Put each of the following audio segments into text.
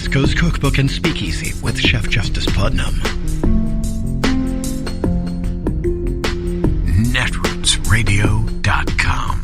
Moscow's Cookbook and Speakeasy with Chef Justice Putnam. Netrootsradio.com.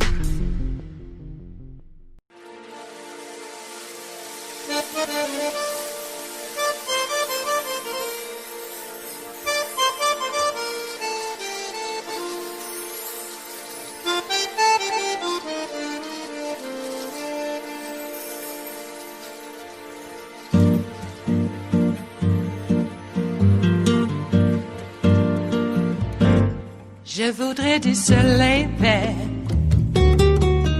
Je voudrais du soleil vert,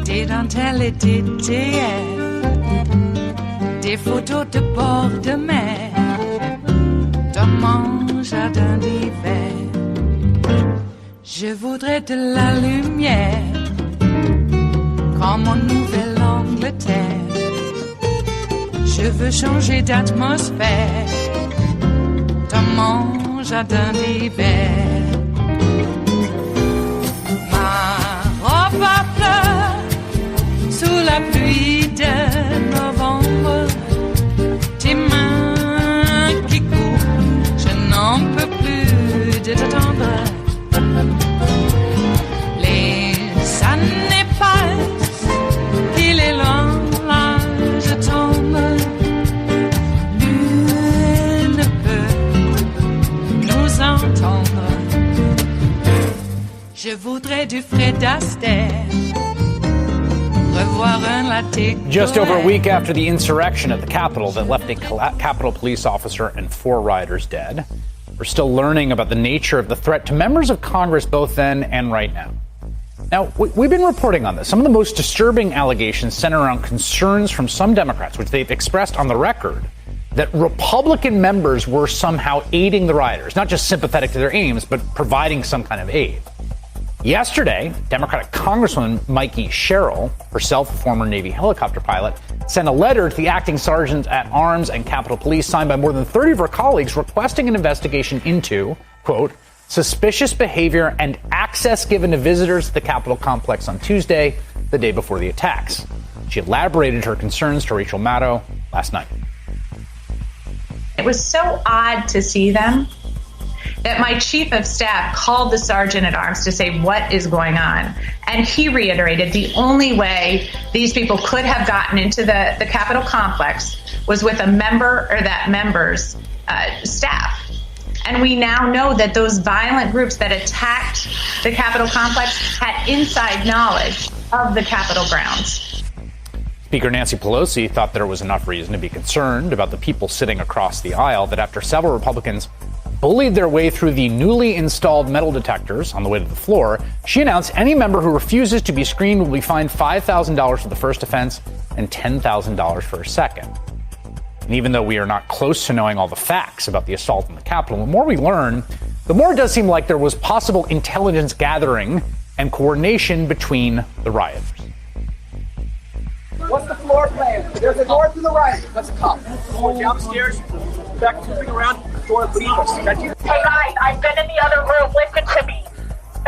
des dentelles et des théières, des photos de bord de mer, dans mon jardin d'hiver. Je voudrais de la lumière, comme en Nouvelle-Angleterre. Je veux changer d'atmosphère, dans mon jardin d'hiver. Ma fleur sous la pluie de novembre, tes mains qui courent, je n'en peux plus de t'attendre. Les années passent, il est long, là je tombe. Nul ne peut nous entendre. Je voudrais du Fred Astaire, revoir un latte. Just over a week after the insurrection at the Capitol that left a Capitol police officer and 4 rioters dead, we're still learning about the nature of the threat to members of Congress both then and right now. Now, we've been reporting on this. Some of the most disturbing allegations center around concerns from some Democrats, which they've expressed on the record, that Republican members were somehow aiding the rioters, not just sympathetic to their aims, but providing some kind of aid. Yesterday, Democratic Congresswoman Mikey Sherrill, herself a former Navy helicopter pilot, sent a letter to the acting sergeant at arms and Capitol Police signed by more than 30 of her colleagues requesting an investigation into, quote, suspicious behavior and access given to visitors to the Capitol complex on Tuesday, the day before the attacks. She elaborated her concerns to Rachel Maddow last night. It was so odd to see them that my chief of staff called the sergeant at arms to say, what is going on? And he reiterated the only way these people could have gotten into the Capitol complex was with a member or that member's staff. And we now know that those violent groups that attacked the Capitol complex had inside knowledge of the Capitol grounds. Speaker Nancy Pelosi thought there was enough reason to be concerned about the people sitting across the aisle that after several Republicans bullied their way through the newly installed metal detectors on the way to the floor, she announced any member who refuses to be screened will be fined $5,000 for the first offense and $10,000 for a second. And even though we are not close to knowing all the facts about the assault on the Capitol, the more we learn, the more it does seem like there was possible intelligence gathering and coordination between the rioters. What's the floor plan? There's a door to the right. Let's come. Going downstairs, back, moving around, door beneath us. Hey guys, I've been in the other room. Listen to me.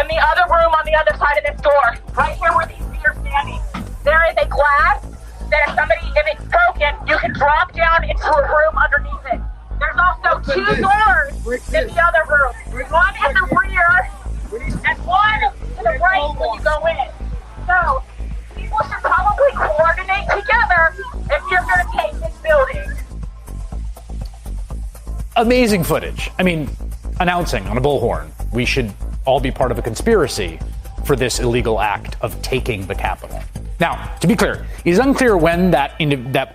In the other room on the other side of this door, right here where these three are standing, there is a glass that if it's broken, you can drop down into a room underneath it. There's also 2 doors in the other room. One at the rear and one to the right when you go in. So people should probably coordinate together if you're going to take this building. Amazing footage. I mean, announcing on a bullhorn, we should all be part of a conspiracy for this illegal act of taking the Capitol. Now, to be clear, it is unclear when that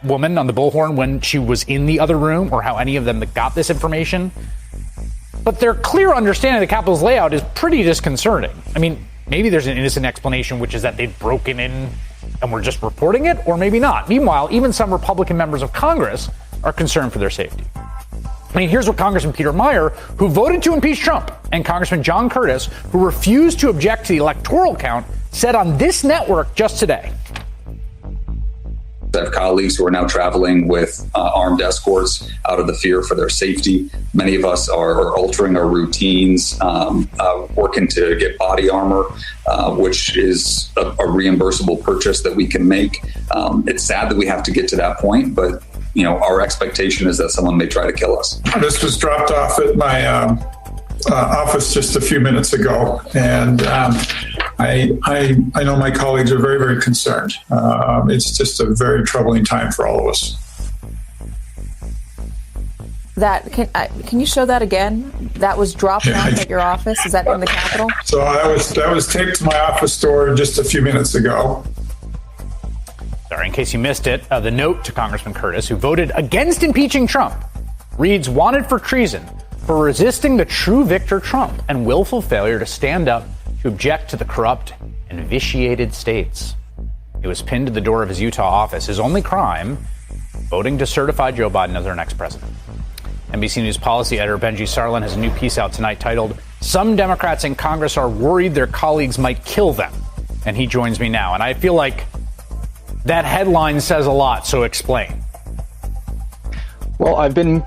woman on the bullhorn, when she was in the other room, or how any of them that got this information. But their clear understanding of the Capitol's layout is pretty disconcerting. I mean, maybe there's an innocent explanation, which is that they've broken in and we're just reporting it, or maybe not. Meanwhile, even some Republican members of Congress are concerned for their safety. I mean, here's what Congressman Peter Meyer, who voted to impeach Trump, and Congressman John Curtis, who refused to object to the electoral count, said on this network just today. I have colleagues who are now traveling with armed escorts out of the fear for their safety. Many of us are altering our routines, working to get body armor, which is a reimbursable purchase that we can make. It's sad that we have to get to that point, but our expectation is that someone may try to kill us. This was dropped off at my office just a few minutes ago, and I know my colleagues are very, very concerned. It's just a very troubling time for all of us. Can you show that again? That was dropped off at your office? Is that in the Capitol? So that was taped to my office door just a few minutes ago. Sorry, in case you missed it, the note to Congressman Curtis, who voted against impeaching Trump, reads, wanted for treason for resisting the true victor Trump and willful failure to stand up to object to the corrupt and vitiated states. It was pinned to the door of his Utah office. His only crime, voting to certify Joe Biden as our next president. NBC News policy editor Benji Sarlin has a new piece out tonight titled, Some Democrats in Congress Are Worried Their Colleagues Might Kill Them. And he joins me now. And I feel like that headline says a lot, so explain. Well, I've been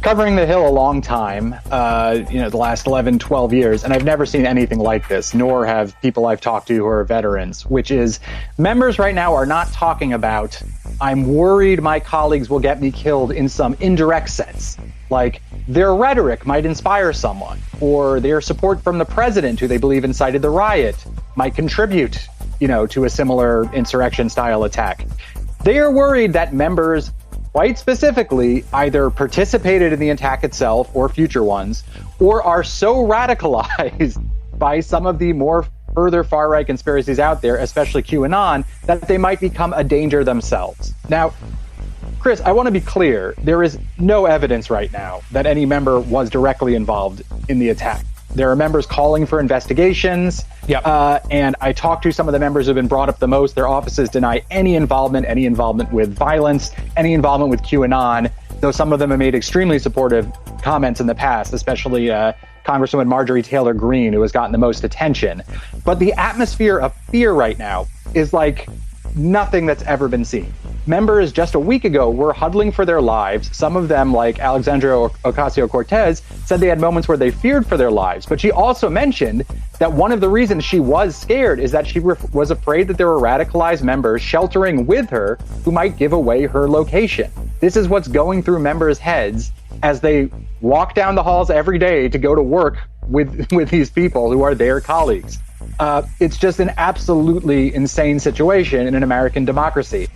covering the Hill a long time, the last 11, 12 years, and I've never seen anything like this, nor have people I've talked to who are veterans, which is members right now are not talking about, I'm worried my colleagues will get me killed in some indirect sense. Like their rhetoric might inspire someone, or their support from the president, who they believe incited the riot, might contribute, to a similar insurrection-style attack. They are worried that members, quite specifically, either participated in the attack itself or future ones, or are so radicalized by some of the more further far-right conspiracies out there, especially QAnon, that they might become a danger themselves. Now, Chris, I want to be clear. There is no evidence right now that any member was directly involved in the attack. There are members calling for investigations. Yep. And I talked to some of the members who have been brought up the most. Their offices deny any involvement with violence, any involvement with QAnon, though some of them have made extremely supportive comments in the past, especially Congresswoman Marjorie Taylor Greene, who has gotten the most attention. But the atmosphere of fear right now is like nothing that's ever been seen. Members just a week ago were huddling for their lives. Some of them, like Alexandria Ocasio-Cortez, said they had moments where they feared for their lives. But she also mentioned that one of the reasons she was scared is that she was afraid that there were radicalized members sheltering with her who might give away her location. This is what's going through members' heads as they walk down the halls every day to go to work with these people who are their colleagues. It's just an absolutely insane situation in an American democracy.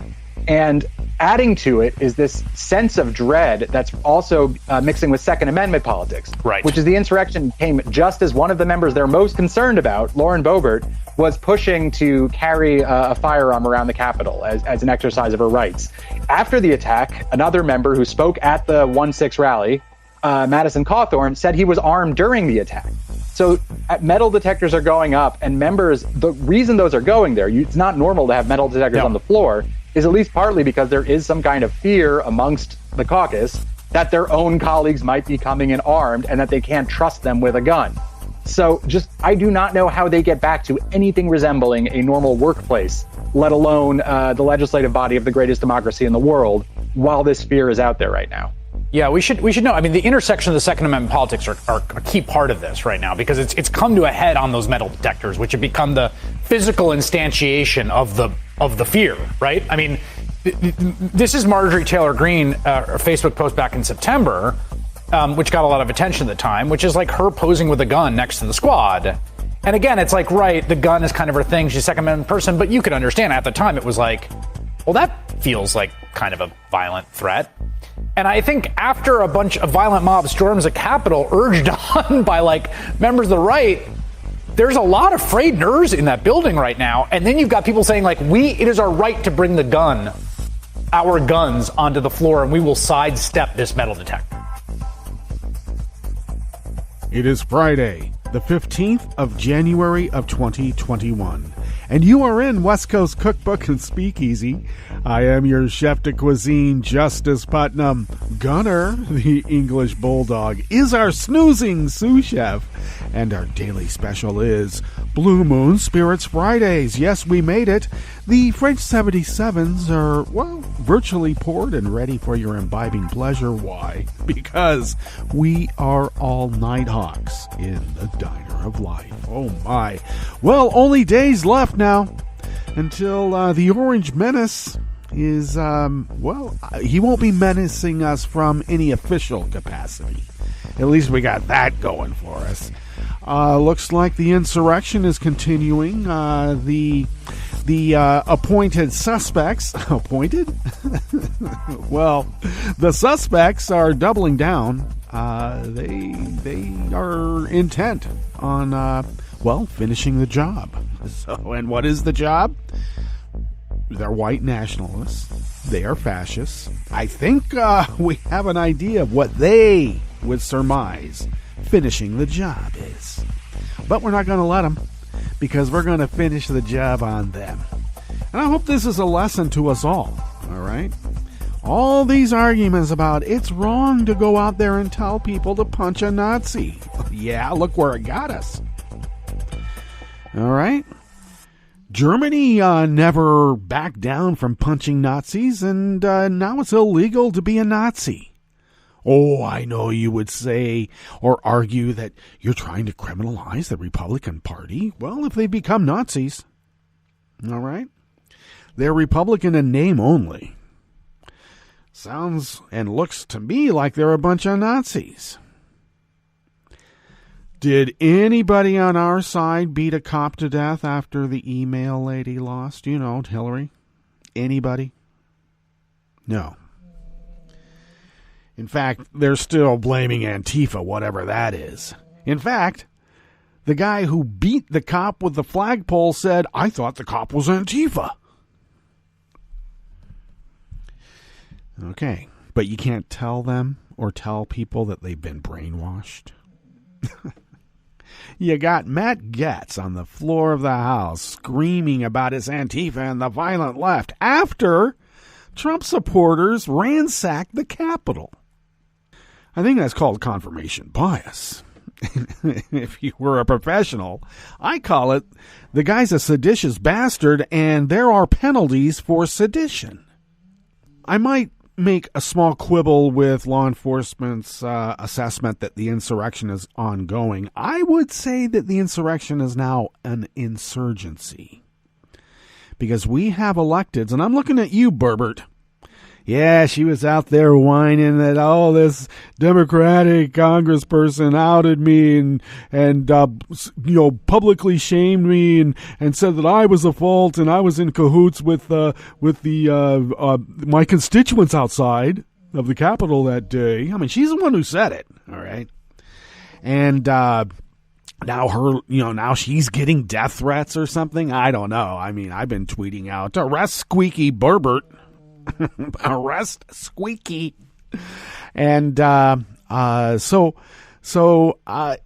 And adding to it is this sense of dread that's also mixing with Second Amendment politics, right? Which is the insurrection came just as one of the members they're most concerned about, Lauren Boebert, was pushing to carry a firearm around the Capitol as an exercise of her rights. After the attack, another member who spoke at the 1-6 rally, Madison Cawthorn, said he was armed during the attack. So metal detectors are going up, and members, the reason those are going there, it's not normal to have metal detectors on the floor, is at least partly because there is some kind of fear amongst the caucus that their own colleagues might be coming in armed and that they can't trust them with a gun. So I do not know how they get back to anything resembling a normal workplace, let alone the legislative body of the greatest democracy in the world, while this fear is out there right now. Yeah, we should know. I mean, the intersection of the Second Amendment politics are a key part of this right now, because it's come to a head on those metal detectors, which have become the physical instantiation of the fear, right? I mean, this is Marjorie Taylor Greene, Facebook post back in September, which got a lot of attention at the time, which is like her posing with a gun next to the squad. And again, it's like, right, the gun is kind of her thing. She's a Second Amendment person, but you could understand at the time it was like, well, that feels like kind of a violent threat. And I think after a bunch of violent mob storms the Capitol urged on by like members of the right, there's a lot of frayed nerves in that building right now. And then you've got people saying like, it is our right to bring our guns onto the floor, and we will sidestep this metal detector. It is Friday, the 15th of January of 2021, and you are in West Coast Cookbook and Speakeasy. I am your chef de cuisine, Justice Putnam. Gunner, the English bulldog, is our snoozing sous chef, and our daily special is Blue Moon Spirits Fridays. Yes, we made it. The French 77s are, well, virtually poured and ready for your imbibing pleasure. Why? Because we are all Nighthawks in the Diner of Life. Oh my. Well, only days left now until the Orange Menace is, he won't be menacing us from any official capacity. At least we got that going for us. Looks like the insurrection is continuing. The appointed suspects, appointed? Well, the suspects are doubling down. They are intent on, finishing the job. So, and what is the job? They're white nationalists. They are fascists. I think we have an idea of what they would surmise finishing the job is. But we're not going to let them, because we're going to finish the job on them. And I hope this is a lesson to us all right? All these arguments about it's wrong to go out there and tell people to punch a Nazi. Yeah, look where it got us. All right? Germany never backed down from punching Nazis, and now it's illegal to be a Nazi. Oh, I know you would say or argue that you're trying to criminalize the Republican Party. Well, if they become Nazis, all right? They're Republican in name only. Sounds and looks to me like they're a bunch of Nazis. Did anybody on our side beat a cop to death after the email lady lost? You know, Hillary. Anybody? No. In fact, they're still blaming Antifa, whatever that is. In fact, the guy who beat the cop with the flagpole said, I thought the cop was Antifa. Okay, but you can't tell them or tell people that they've been brainwashed. You got Matt Gaetz on the floor of the House screaming about his Antifa and the violent left after Trump supporters ransacked the Capitol. I think that's called confirmation bias. If you were a professional, I call it the guy's a seditious bastard and there are penalties for sedition. I might make a small quibble with law enforcement's assessment that the insurrection is ongoing. I would say that the insurrection is now an insurgency. Because we have electeds, and I'm looking at you, Berbert. Yeah, she was out there whining that, this Democratic congressperson outed me and publicly shamed me and said that I was a fault and I was in cahoots with my constituents outside of the Capitol that day. I mean, she's the one who said it, all right? And now she's getting death threats or something. I don't know. I mean, I've been tweeting out, arrest Squeaky Berbert. Arrest Squeaky. And so I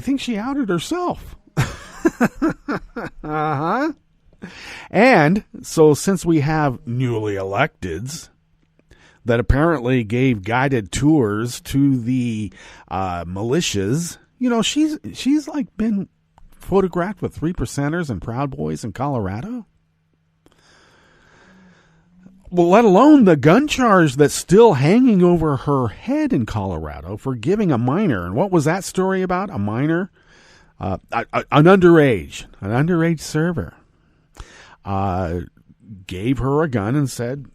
think she outed herself. Uh-huh. And so since we have newly electeds that apparently gave guided tours to the militias, she's like been photographed with 3%ers and Proud Boys in Colorado. Well, let alone the gun charge that's still hanging over her head in Colorado for giving a minor. And what was that story about? A minor? An underage server gave her a gun and said,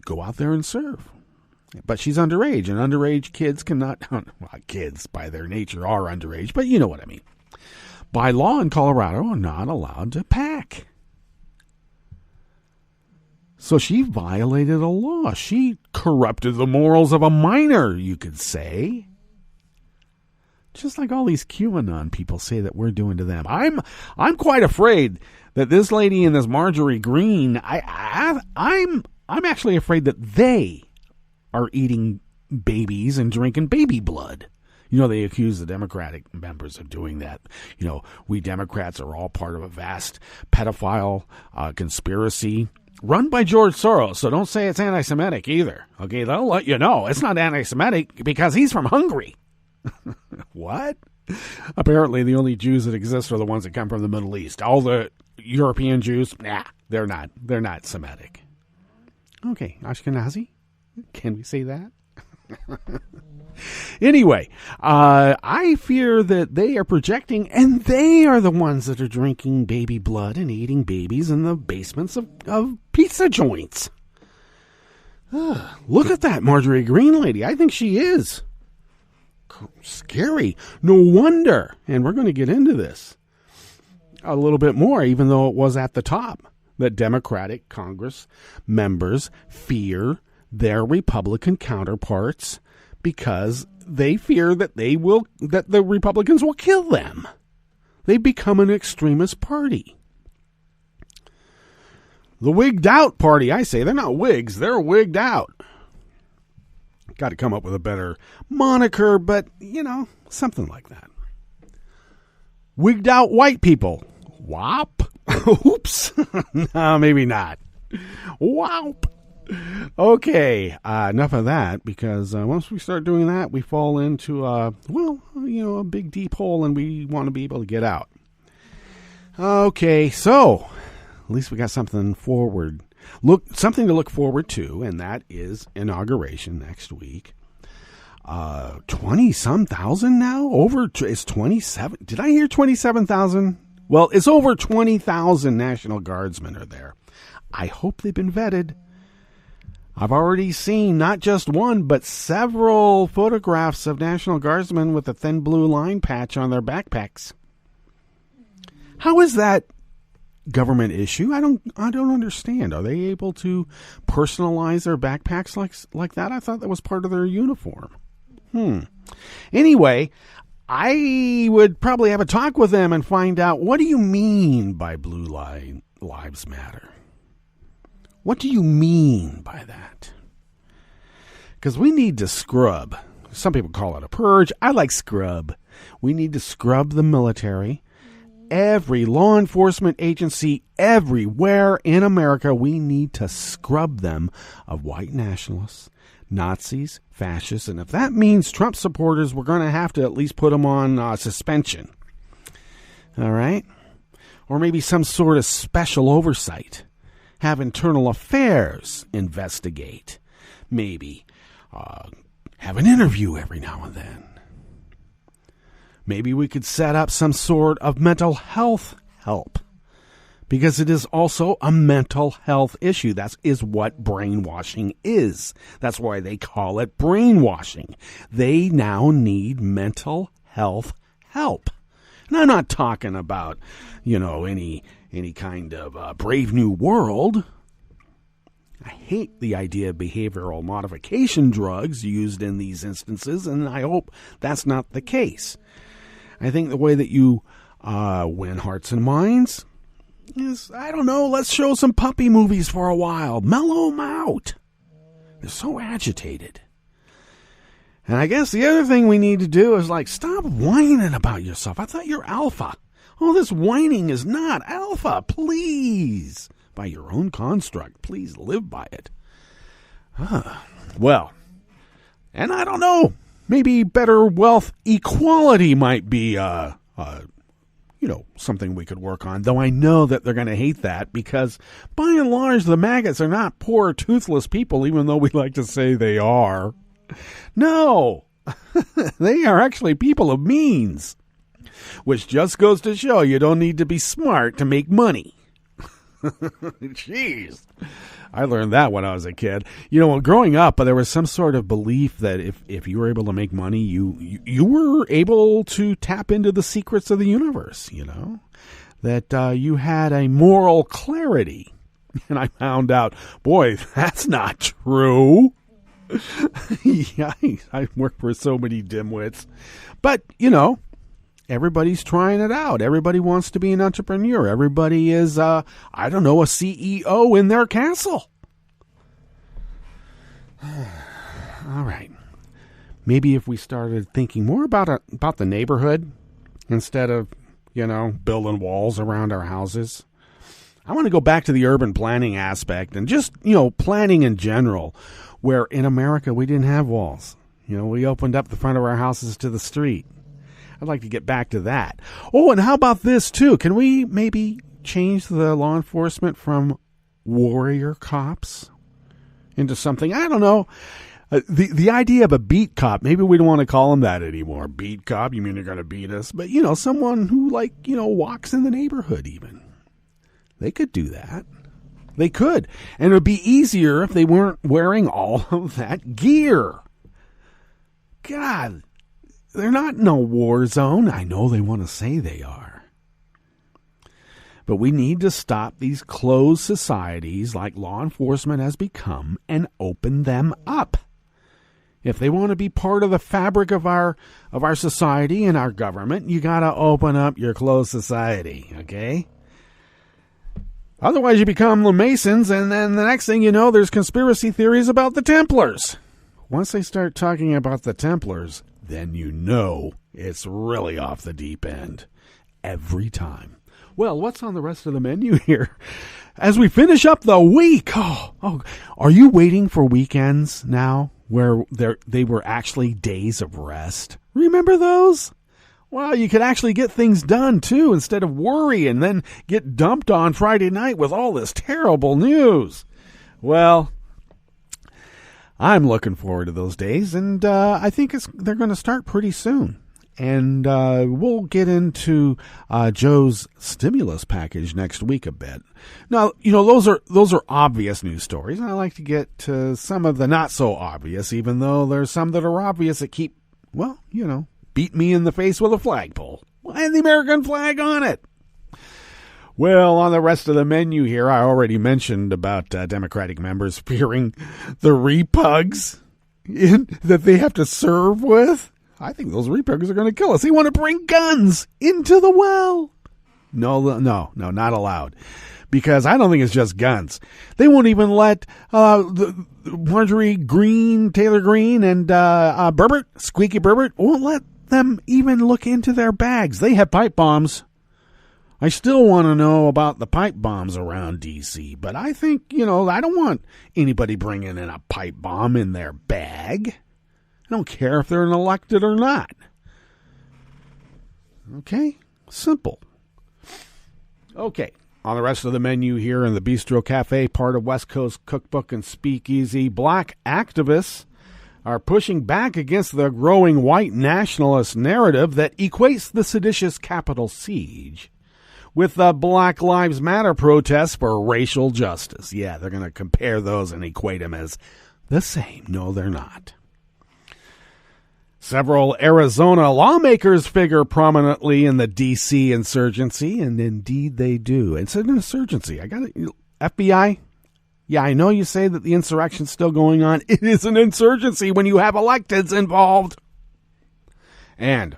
go out there and serve. But she's underage, and underage kids cannot, kids by their nature are underage, but you know what I mean. By law in Colorado, are not allowed to pack. So she violated a law. She corrupted the morals of a minor, you could say. Just like all these QAnon people say that we're doing to them. I'm quite afraid that this lady and this Marjorie Greene, I'm actually afraid that they are eating babies and drinking baby blood. They accuse the Democratic members of doing that. We Democrats are all part of a vast pedophile conspiracy run by George Soros, so don't say it's anti-Semitic either. Okay, they'll let you know it's not anti-Semitic because he's from Hungary. What? Apparently the only Jews that exist are the ones that come from the Middle East. All the European Jews, they're not Semitic. Okay, Ashkenazi? Can we say that? Anyway, I fear that they are projecting, and they are the ones that are drinking baby blood and eating babies in the basements of pizza joints. Look at that Marjorie Green lady. I think she is. Scary. No wonder. And we're going to get into this a little bit more, even though it was at the top, that Democratic Congress members fear their Republican counterparts because they fear that that the Republicans will kill them. They've become an extremist party. The wigged out party, I say. They're not wigs, they're wigged out. Got to come up with a better moniker, but, something like that. Wigged out white people. Wop. Oops. No, maybe not. Wop. Okay, enough of that, because once we start doing that, we fall into, a big deep hole, and we want to be able to get out. Okay, so at least we got something something to look forward to, and that is inauguration next week. 20-some thousand now? It's 27. Did I hear 27,000? Well, it's over 20,000 National Guardsmen are there. I hope they've been vetted. I've already seen not just one, but several photographs of National Guardsmen with a thin blue line patch on their backpacks. How is that government issue? I don't understand. Are they able to personalize their backpacks like that? I thought that was part of their uniform. Anyway, I would probably have a talk with them and find out, what do you mean by Blue Lives Matter? What do you mean by that? Because we need to scrub. Some people call it a purge. I like scrub. We need to scrub the military. Every law enforcement agency everywhere in America, we need to scrub them of white nationalists, Nazis, fascists, and if that means Trump supporters, we're going to have to at least put them on suspension. All right? Or maybe some sort of special oversight. Have internal affairs investigate. Maybe have an interview every now and then. Maybe we could set up some sort of mental health help, because it is also a mental health issue. That is what brainwashing is. That's why they call it brainwashing. They now need mental health help. And I'm not talking about, any kind of Brave New World. I hate the idea of behavioral modification drugs used in these instances, and I hope that's not the case. I think the way that you win hearts and minds is, let's show some puppy movies for a while. Mellow them out. They're so agitated. And I guess the other thing we need to do is, stop whining about yourself. I thought you're alpha. Oh, this whining is not alpha. Please. By your own construct. Please live by it. Well, and I don't know. Maybe better wealth equality might be, something we could work on. Though I know that they're going to hate that, because by and large, the maggots are not poor, toothless people, even though we like to say they are. No, they are actually people of means, which just goes to show you don't need to be smart to make money. Jeez. I learned that when I was a kid. Growing up, there was some sort of belief that if you were able to make money, you were able to tap into the secrets of the universe, that you had a moral clarity. And I found out, boy, that's not true. Yeah, I work for so many dimwits. But, everybody's trying it out. Everybody wants to be an entrepreneur. Everybody is, a CEO in their castle. All right. Maybe if we started thinking more about the neighborhood instead of, building walls around our houses. I want to go back to the urban planning aspect and just, planning in general, where in America we didn't have walls. We opened up the front of our houses to the street. I'd like to get back to that. Oh, and how about this, too? Can we maybe change the law enforcement from warrior cops into something, The idea of a beat cop, maybe we don't want to call him that anymore. Beat cop, you mean they're going to beat us? But, someone who, walks in the neighborhood even. They could do that. They could. And it would be easier if they weren't wearing all of that gear. God, they're not in a war zone. I know they want to say they are. But we need to stop these closed societies like law enforcement has become and open them up. If they want to be part of the fabric of our society and our government, you got to open up your closed society, okay? Otherwise, you become the Masons, and then the next thing you know, there's conspiracy theories about the Templars. Once they start talking about the Templars, then you know it's really off the deep end. Every time. Well, what's on the rest of the menu here? As we finish up the week, are you waiting for weekends now where they were actually days of rest? Remember those? Well, you could actually get things done, too, instead of worry and then get dumped on Friday night with all this terrible news. Well, I'm looking forward to those days, and I think they're going to start pretty soon. And we'll get into Joe's stimulus package next week a bit. Now, those are obvious news stories. And I like to get to some of the not so obvious, even though there's some that are obvious that keep, beat me in the face with a flagpole. Why the American flag on it? Well, on the rest of the menu here, I already mentioned about Democratic members fearing the repugs that they have to serve with. I think those repugs are going to kill us. They want to bring guns into the well. No, not allowed. Because I don't think it's just guns. They won't even let Marjorie Green, Taylor Green, and Squeaky Burbert, won't let them even look into their bags. They have pipe bombs. I still want to know about the pipe bombs around D.C., but I think, I don't want anybody bringing in a pipe bomb in their bag. I don't care if they're an elected or not. Okay? Simple. Okay. On the rest of the menu here in the Bistro Cafe, part of West Coast Cookbook and Speakeasy, black activists are pushing back against the growing white nationalist narrative that equates the seditious Capitol siege with the Black Lives Matter protests for racial justice. Yeah, they're going to compare those and equate them as the same. No, they're not. Several Arizona lawmakers figure prominently in the D.C. insurgency, and indeed they do. It's an insurgency. FBI? Yeah, I know you say that the insurrection's still going on. It is an insurgency when you have electeds involved. And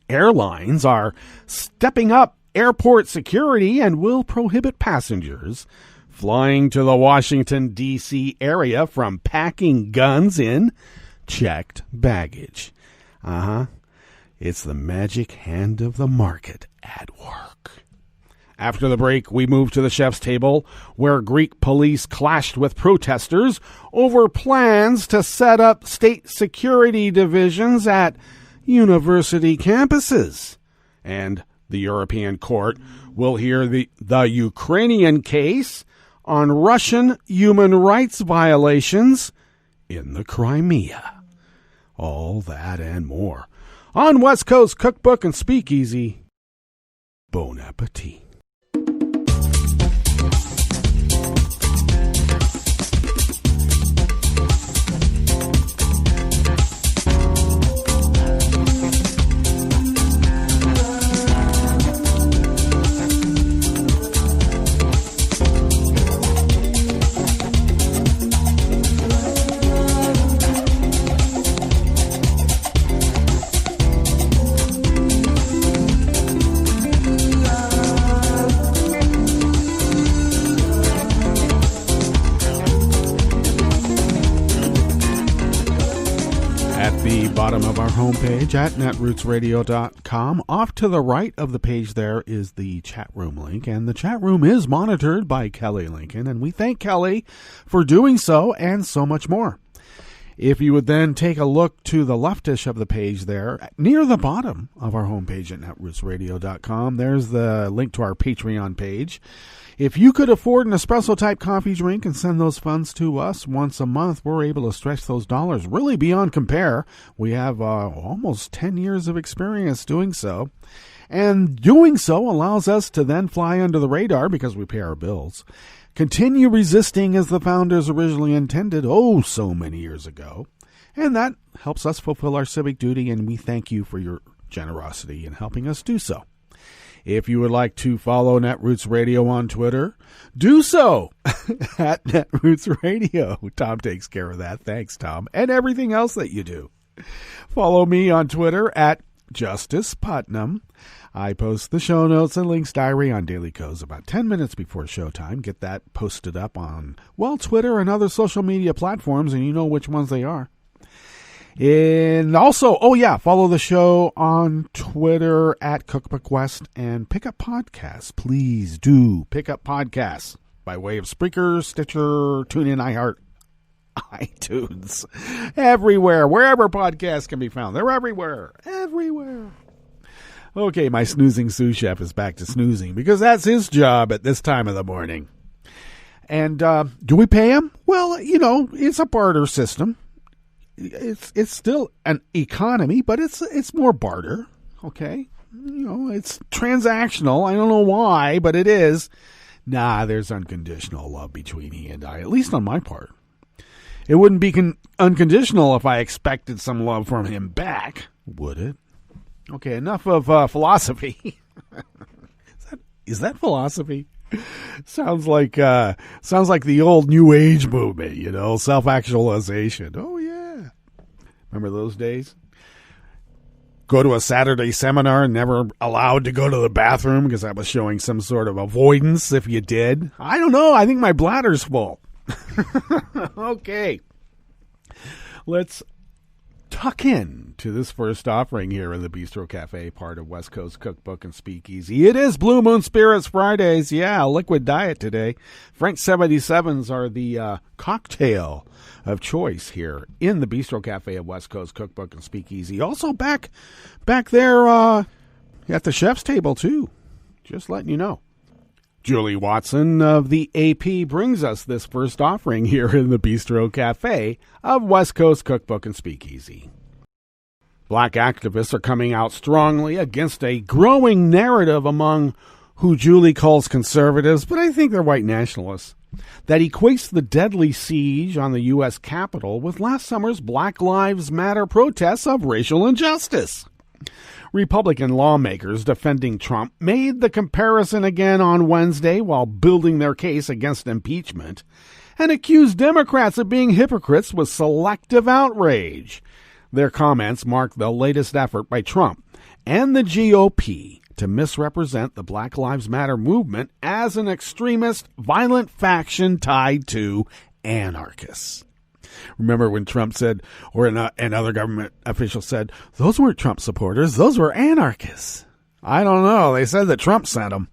airlines are stepping up airport security and will prohibit passengers flying to the Washington, D.C. area from packing guns in checked baggage. It's the magic hand of the market at work. After the break, we move to the chef's table, where Greek police clashed with protesters over plans to set up state security divisions at university campuses. And the European Court will hear the Ukrainian case on Russian human rights violations in the Crimea. All that and more on West Coast Cookbook and Speakeasy. Bon appetit. Bottom of our homepage at netrootsradio.com. Off to the right of the page there is the chat room link, and the chat room is monitored by Kelly Lincoln, and we thank Kelly for doing so and so much more. If you would then take a look to the leftish of the page there, near the bottom of our homepage at netrootsradio.com, there's the link to our Patreon page. If you could afford an espresso-type coffee drink and send those funds to us once a month, we're able to stretch those dollars really beyond compare. We have almost 10 years of experience doing so. And doing so allows us to then fly under the radar because we pay our bills. Continue resisting as the founders originally intended, so many years ago. And that helps us fulfill our civic duty, and we thank you for your generosity in helping us do so. If you would like to follow Netroots Radio on Twitter, do so at Netroots Radio. Tom takes care of that. Thanks, Tom. And everything else that you do. Follow me on Twitter at Justice Putnam. I post the show notes and links diary on Daily Kos about 10 minutes before showtime. Get that posted up on, Twitter and other social media platforms, and you know which ones they are. And also, follow the show on Twitter at Cookbook West and pick up podcasts. Please do pick up podcasts by way of Spreaker, Stitcher, TuneIn, iHeart, iTunes, everywhere, wherever podcasts can be found. They're everywhere. Okay, my snoozing sous chef is back to snoozing because that's his job at this time of the morning. And do we pay him? Well, it's a barter system. It's still an economy, but it's more barter. Okay, it's transactional. I don't know why, but it is. There's unconditional love between he and I, at least on my part. It wouldn't be unconditional if I expected some love from him back, would it? Okay, enough of philosophy. Is that philosophy? Sounds like the old New Age movement, self-actualization. Oh yeah, remember those days? Go to a Saturday seminar and never allowed to go to the bathroom because that was showing some sort of avoidance if you did. I don't know. I think my bladder's full. Okay, let's tuck in to this first offering here in the Bistro Cafe, part of West Coast Cookbook and Speakeasy. It is Blue Moon Spirits Fridays. Yeah, liquid diet today. Frank 77s are the cocktail of choice here in the Bistro Cafe of West Coast Cookbook and Speakeasy. Also back there at the chef's table, too. Just letting you know. Julie Watson of the AP brings us this first offering here in the Bistro Cafe of West Coast Cookbook and Speakeasy. Black activists are coming out strongly against a growing narrative among who Julie calls conservatives, but I think they're white nationalists, that equates the deadly siege on the U.S. Capitol with last summer's Black Lives Matter protests of racial injustice. Republican lawmakers defending Trump made the comparison again on Wednesday while building their case against impeachment and accused Democrats of being hypocrites with selective outrage. Their comments marked the latest effort by Trump and the GOP to misrepresent the Black Lives Matter movement as an extremist, violent faction tied to anarchists. Remember when Trump said, or another government official said, those weren't Trump supporters, those were anarchists. I don't know. They said that Trump sent them.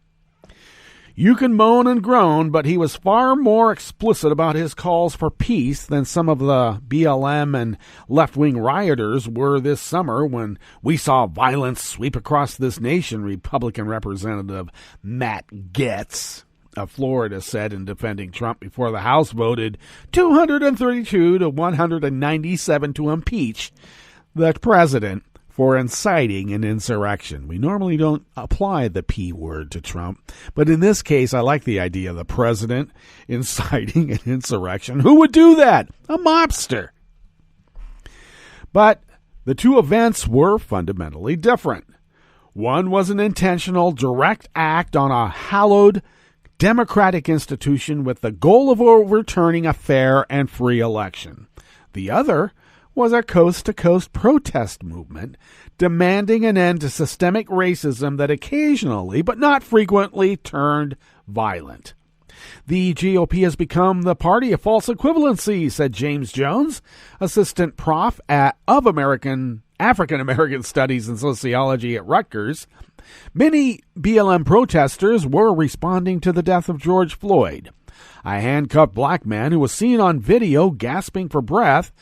You can moan and groan, but he was far more explicit about his calls for peace than some of the BLM and left-wing rioters were this summer when we saw violence sweep across this nation, Republican Representative Matt Gaetz of Florida said in defending Trump before the House voted 232 to 197 to impeach the president for inciting an insurrection. We normally don't apply the P word to Trump, but in this case, I like the idea of the president inciting an insurrection. Who would do that? A mobster. But the two events were fundamentally different. One was an intentional, direct act on a hallowed democratic institution with the goal of overturning a fair and free election. The other was a coast-to-coast protest movement demanding an end to systemic racism that occasionally, but not frequently, turned violent. The GOP has become the party of false equivalency, said James Jones, assistant prof of African-American Studies and Sociology at Rutgers. Many BLM protesters were responding to the death of George Floyd, a handcuffed black man who was seen on video gasping for breath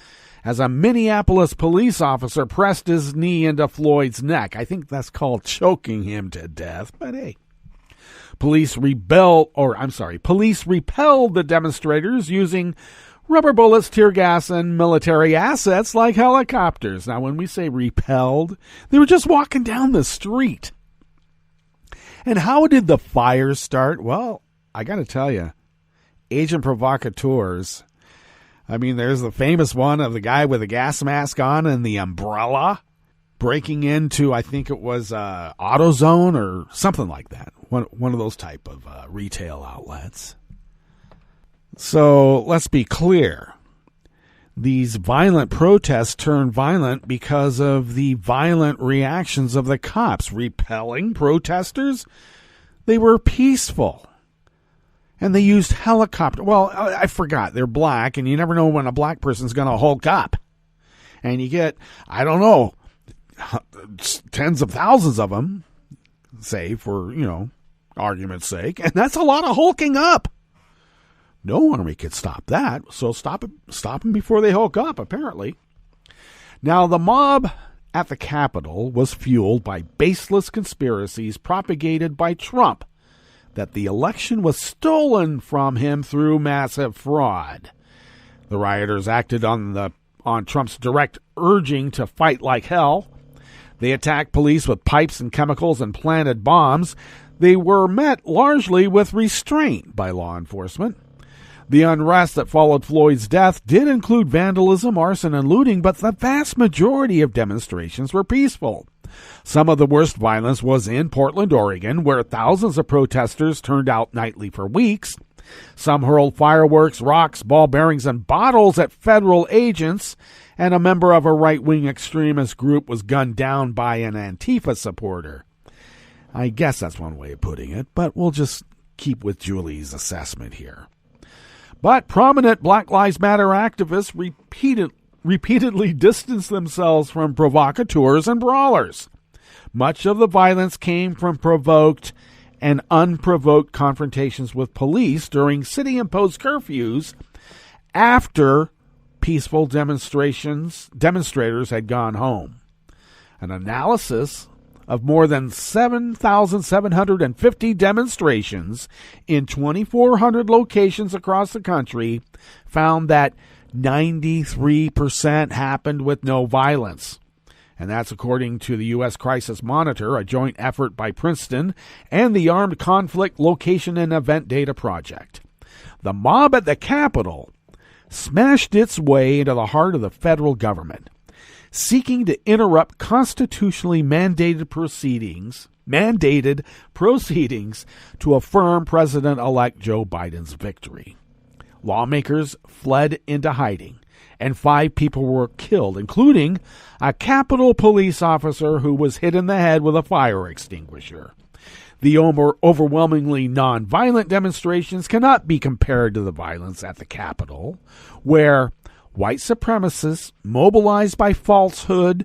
as a Minneapolis police officer pressed his knee into Floyd's neck. I think that's called choking him to death, but hey. Police repelled the demonstrators using rubber bullets, tear gas, and military assets like helicopters. Now, when we say repelled, they were just walking down the street. And how did the fire start? Well, I got to tell you, agent provocateurs. I mean, there's the famous one of the guy with the gas mask on and the umbrella breaking into, I think it was AutoZone or something like that. One of those type of retail outlets. So let's be clear. These violent protests turned violent because of the violent reactions of the cops. Repelling protesters? They were peaceful. And they used helicopter. Well, I forgot. They're black, and you never know when a black person's going to hulk up. And you get, I don't know, tens of thousands of them, say, for, argument's sake. And that's a lot of hulking up. No army could stop that, so stop them before they hulk up, apparently. Now, the mob at the Capitol was fueled by baseless conspiracies propagated by Trump that the election was stolen from him through massive fraud. The rioters acted on Trump's direct urging to fight like hell. They attacked police with pipes and chemicals and planted bombs. They were met largely with restraint by law enforcement. The unrest that followed Floyd's death did include vandalism, arson, and looting, but the vast majority of demonstrations were peaceful. Some of the worst violence was in Portland, Oregon, where thousands of protesters turned out nightly for weeks. Some hurled fireworks, rocks, ball bearings, and bottles at federal agents, and a member of a right-wing extremist group was gunned down by an Antifa supporter. I guess that's one way of putting it, but we'll just keep with Julie's assessment here. But prominent Black Lives Matter activists repeatedly distanced themselves from provocateurs and brawlers. Much of the violence came from provoked and unprovoked confrontations with police during city-imposed curfews after peaceful demonstrators had gone home. An analysis of more than 7,750 demonstrations in 2,400 locations across the country found that 93% happened with no violence. And that's according to the U.S. Crisis Monitor, a joint effort by Princeton and the Armed Conflict Location and Event Data Project. The mob at the Capitol smashed its way into the heart of the federal government, seeking to interrupt constitutionally mandated proceedings to affirm President-elect Joe Biden's victory. Lawmakers fled into hiding, and 5 people were killed, including a Capitol police officer who was hit in the head with a fire extinguisher. The overwhelmingly nonviolent demonstrations cannot be compared to the violence at the Capitol, where white supremacists, mobilized by falsehood,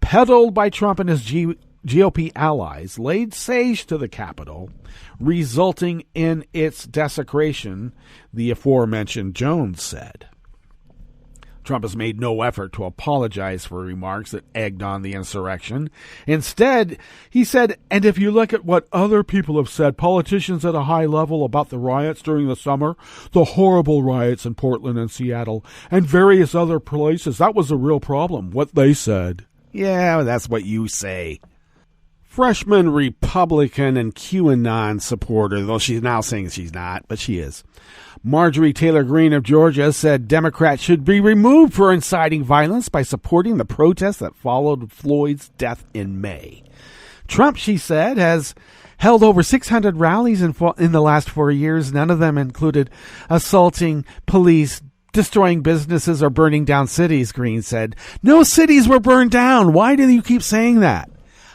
peddled by Trump and his GOP allies, laid siege to the Capitol, resulting in its desecration, the aforementioned Jones said. Trump has made no effort to apologize for remarks that egged on the insurrection. Instead, he said, and if you look at what other people have said, politicians at a high level about the riots during the summer, the horrible riots in Portland and Seattle, and various other places, that was a real problem, what they said. Yeah, that's what you say. Freshman Republican and QAnon supporter, though she's now saying she's not, but she is. Marjorie Taylor Greene of Georgia said Democrats should be removed for inciting violence by supporting the protests that followed Floyd's death in May. Trump, she said, has held over 600 rallies in the last 4 years. None of them included assaulting police, destroying businesses, or burning down cities, Greene said. No cities were burned down. Why do you keep saying that?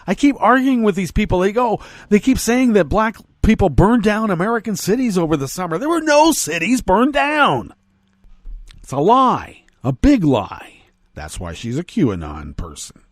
I keep arguing with these people. They keep saying that black people burned down American cities over the summer. There were no cities burned down. It's a lie, a big lie. That's why she's a QAnon person.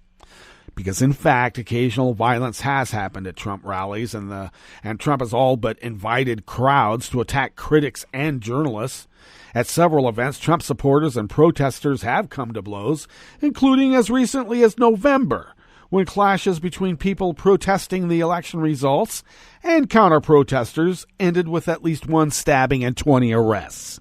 Because, in fact, occasional violence has happened at Trump rallies, and Trump has all but invited crowds to attack critics and journalists. At several events, Trump supporters and protesters have come to blows, including as recently as November, when clashes between people protesting the election results and counter-protesters ended with at least one stabbing and 20 arrests.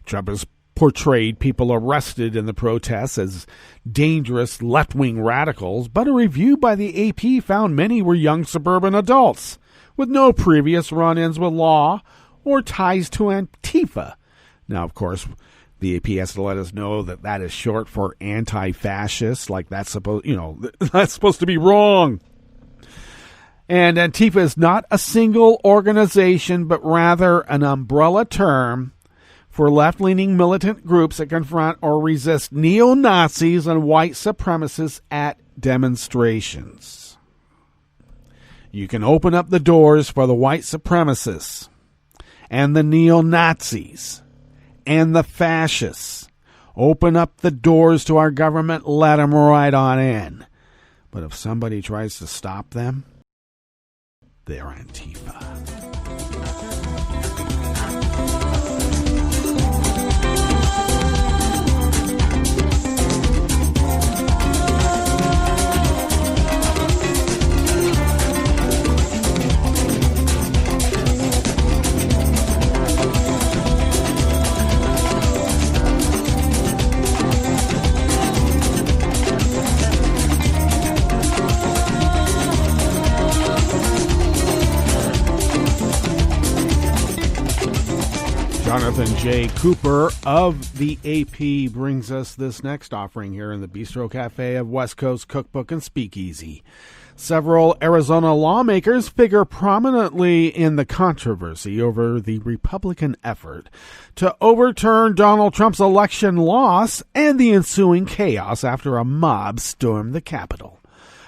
Trump has portrayed people arrested in the protests as dangerous left-wing radicals, but a review by the AP found many were young suburban adults with no previous run-ins with law or ties to Antifa. Now, of course, the AP has to let us know that is short for anti-fascist, like that's supposed to be wrong. And Antifa is not a single organization, but rather an umbrella term for left-leaning militant groups that confront or resist neo-Nazis and white supremacists at demonstrations. You can open up the doors for the white supremacists and the neo-Nazis and the fascists. Open up the doors to our government, let them right on in. But if somebody tries to stop them, they're Antifa. Jonathan J. Cooper of the AP brings us this next offering here in the Bistro Cafe of West Coast Cookbook and Speakeasy. Several Arizona lawmakers figure prominently in the controversy over the Republican effort to overturn Donald Trump's election loss and the ensuing chaos after a mob stormed the Capitol.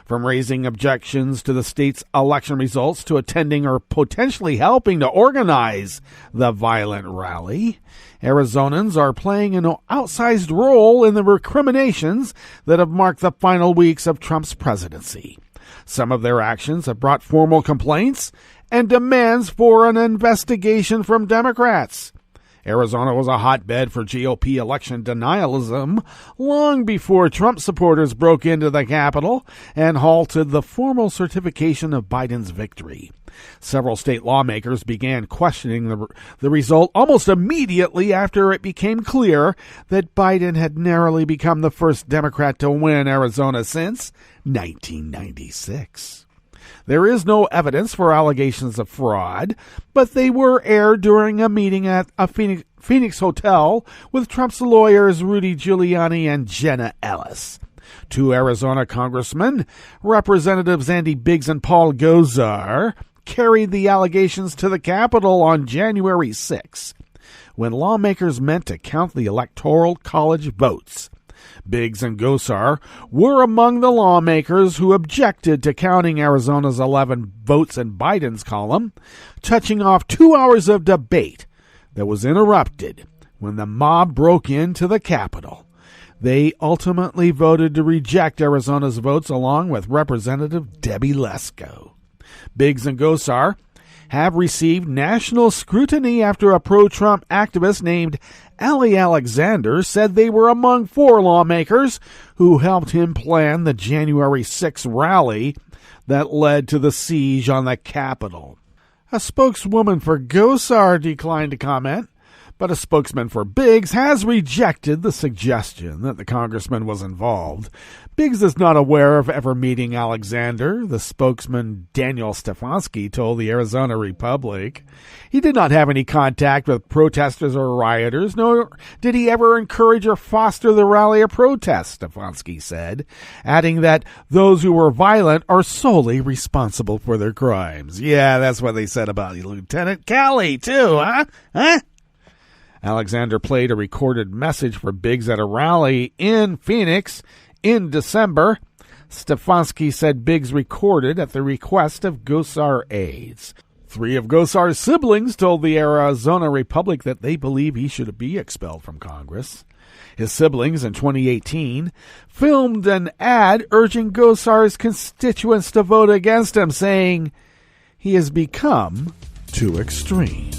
From raising objections to the state's election results to attending or potentially helping to organize the violent rally, Arizonans are playing an outsized role in the recriminations that have marked the final weeks of Trump's presidency. Some of their actions have brought formal complaints and demands for an investigation from Democrats. Arizona was a hotbed for GOP election denialism long before Trump supporters broke into the Capitol and halted the formal certification of Biden's victory. Several state lawmakers began questioning the result almost immediately after it became clear that Biden had narrowly become the first Democrat to win Arizona since 1996. There is no evidence for allegations of fraud, but they were aired during a meeting at a Phoenix hotel with Trump's lawyers Rudy Giuliani and Jenna Ellis. Two Arizona congressmen, Representatives Andy Biggs and Paul Gosar, carried the allegations to the Capitol on January 6, when lawmakers meant to count the Electoral College votes. Biggs and Gosar were among the lawmakers who objected to counting Arizona's 11 votes in Biden's column, touching off 2 hours of debate that was interrupted when the mob broke into the Capitol. They ultimately voted to reject Arizona's votes along with Representative Debbie Lesko. Biggs and Gosar have received national scrutiny after a pro-Trump activist named Ali Alexander said they were among 4 lawmakers who helped him plan the January 6 rally that led to the siege on the Capitol. A spokeswoman for Gosar declined to comment, but a spokesman for Biggs has rejected the suggestion that the congressman was involved. Biggs is not aware of ever meeting Alexander, the spokesman Daniel Stefanski told the Arizona Republic. He did not have any contact with protesters or rioters, nor did he ever encourage or foster the rally or protest, Stefanski said, adding that those who were violent are solely responsible for their crimes. Yeah, that's what they said about Lieutenant Calley, too, huh? Alexander played a recorded message for Biggs at a rally in Phoenix in December. Stefanski said Biggs recorded at the request of Gosar aides. 3 of Gosar's siblings told the Arizona Republic that they believe he should be expelled from Congress. His siblings in 2018 filmed an ad urging Gosar's constituents to vote against him, saying he has become too extreme.